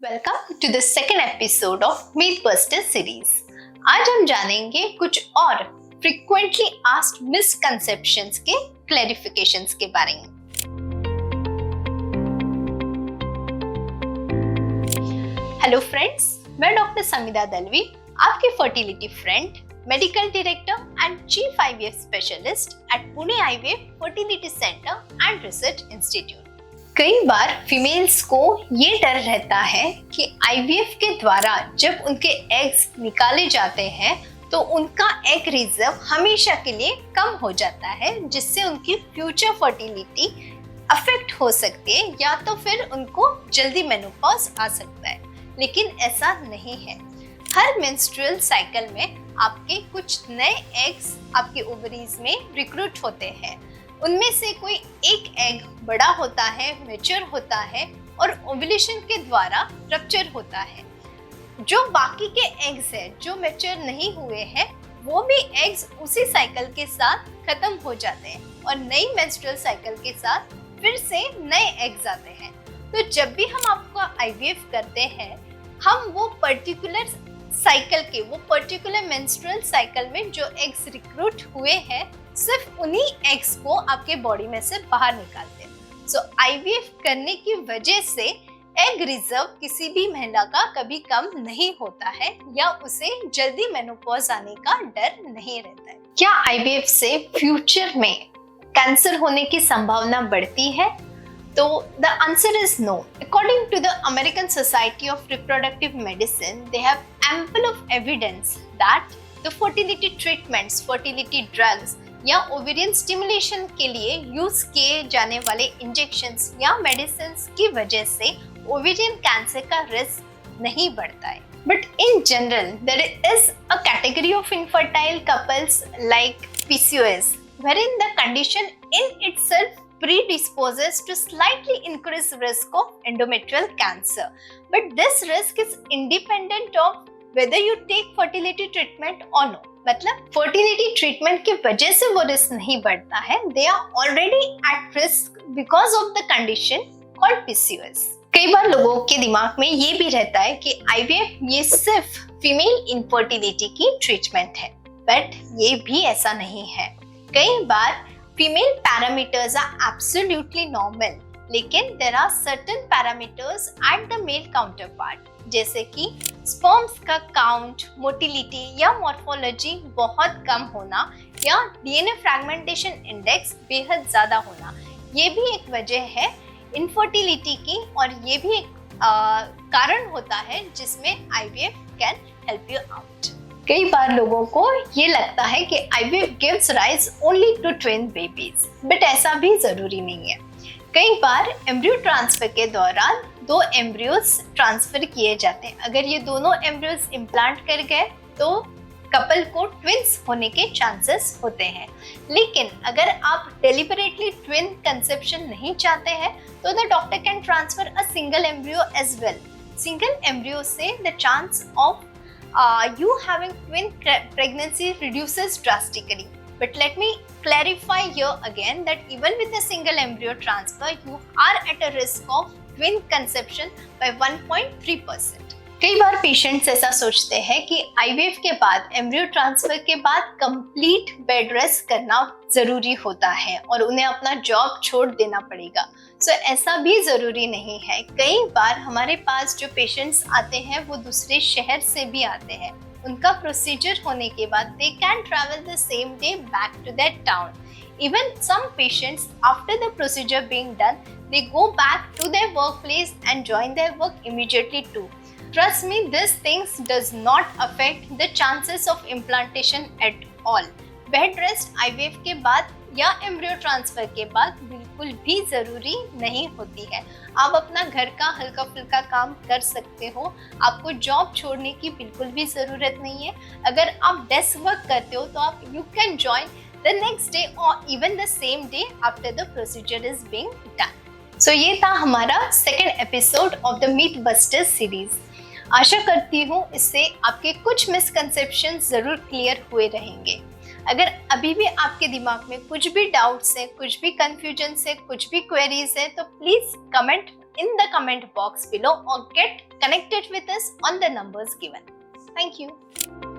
Welcome to the second episode of Mythbuster series. आज हम जानेंगे कुछ और फ्रीक्वेंटली आस्क्ड मिसकंसेप्शंस के क्लैरिफिकेशंस के बारे में। हेलो फ्रेंड्स, मैं डॉक्टर समिधा दलवी, आपकी fertility friend, medical director and chief IVF specialist at Pune IVF fertility centre and research institute. कई बार फीमेल्स को ये डर रहता है कि आईवीएफ के द्वारा जब उनके एग्स निकाले जाते हैं तो उनका एग रिजर्व हमेशा के लिए कम हो जाता है, जिससे उनकी फ्यूचर फर्टिलिटी अफेक्ट हो सकती है या तो फिर उनको जल्दी मेनोपॉज आ सकता है। लेकिन ऐसा नहीं है। हर मेंस्ट्रुअल साइकिल में आपके कुछ नए एग्स आपके ओवरीज में रिक्रूट होते हैं। उनमें से कोई एक एग बड़ा होता है, मैच्योर होता है और ओव्यूलेशन के द्वारा रप्चर होता है। जो बाकी के एग्स हैं जो मैच्योर नहीं हुए हैं, वो भी एग्स उसी साइकिल के साथ खत्म हो जाते हैं और नई मेंस्ट्रुअल साइकिल के साथ फिर से नए एग्स आते हैं। तो जब भी हम आपको आईवीएफ करते हैं, हम वो पर्टिकुलर साइकिल के, वो पर्टिकुलर मेंस्ट्रुअल साइकिल में जो एग्स रिक्रूट हुए हैं, सिर्फ उन्हीं एग्स को आपके बॉडी में से बाहर निकालते हैं। सो आईवीएफ करने की वजह से एग रिजर्व किसी भी महिला का कभी कम नहीं होता है या उसे जल्दी मेनोपॉज आने का डर नहीं रहता है। क्या आईवीएफ से फ्यूचर में कैंसर होने की संभावना बढ़ती है? तो the answer is no. According to the American Society of Reproductive Medicine, they have ample of evidence that the fertility treatments, fertility drugs या ओवेरियन स्टिमुलेशन के लिए यूज किए जाने वाले इंजेक्शंस या मेडिसिन की वजह से ओवेरियन कैंसर का रिस्क नहीं बढ़ता है। But in general there is a category of infertile couples like PCOS, wherein the condition in itself predisposes to slightly increased risk of endometrial cancer. But this risk is independent of whether you take fertility treatment or no. मतलब fertility treatment की वजह से वो risk नहीं बढ़ता है। They are already at risk because of the condition called PCOS। कई बार लोगों के दिमाग में ये भी रहता है कि आईवीएफ ये सिर्फ फीमेल इनफर्टिलिटी की ट्रीटमेंट है, बट ये भी ऐसा नहीं है। कई बार female parameters are absolutely normal, लेकिन there are certain parameters at the male counterpart, जैसे कि स्पर्म्स का काउंट, मोटिलिटी या मॉर्फोलॉजी बहुत कम होना या डीएनए फ्रैगमेंटेशन इंडेक्स बेहद ज्यादा होना। ये भी एक वजह है इनफर्टिलिटी की और ये भी एक कारण होता है जिसमें IVF can help you out. कई बार लोगों को ये लगता है कि IVF gives rise only to twin babies, but ऐसा भी जरूरी नहीं है। कई बार एम्ब्रियो ट्रांसफर के दौरान दो एम्ब्रियोज ट्रांसफर किए जाते हैं। अगर ये दोनों एम्ब्रियोज इम्प्लांट कर गए तो कपल को ट्विंस होने के चांसेस होते हैं। लेकिन अगर आप डेलिबरेटली ट्विन कंसेप्शन नहीं चाहते हैं तो the doctor can transfer a single embryo as well. Single embryo से the chance of you having twin pregnancy reduces drastically. But let me clarify here again that even with a single embryo transfer, you are at a risk of twin conception by 1.3%. कई बार patients ऐसा सोचते हैं कि IVF के बाद, embryo transfer के बाद complete bed rest करना जरूरी होता है और उन्हें अपना जॉब छोड़ देना पड़ेगा। सो ऐसा भी जरूरी नहीं है। कई बार हमारे पास जो पेशेंट्स आते हैं वो दूसरे शहर से भी आते हैं। उनका प्रोसीजर होने के बाद they can travel the same day back to that town. Even some patients, after the procedure being done, they go back to their workplace and join their work immediately too. Trust me, these things does not affect the chances of implantation at all. Bed rest IVF के बाद या embryo transfer के बाद बिल्कुल भी जरूरी नहीं होती है। आप अपना घर का हल्का फुल्का काम कर सकते हो। आपको जॉब छोड़ने की बिल्कुल भी जरूरत नहीं है। अगर आप डेस्क वर्क करते हो तो आप you can join the next day or even the same day after the procedure is being done. So ये था हमारा second episode of the Mythbusters series. आशा करती हूँ इससे आपके कुछ मिसकंसेप्शन जरूर क्लियर हुए रहेंगे। अगर अभी भी आपके दिमाग में कुछ भी डाउट्स है, कुछ भी कंफ्यूजन है, कुछ भी क्वेरीज है, तो please comment in the comment box below or get connected with us on the numbers given. Thank you.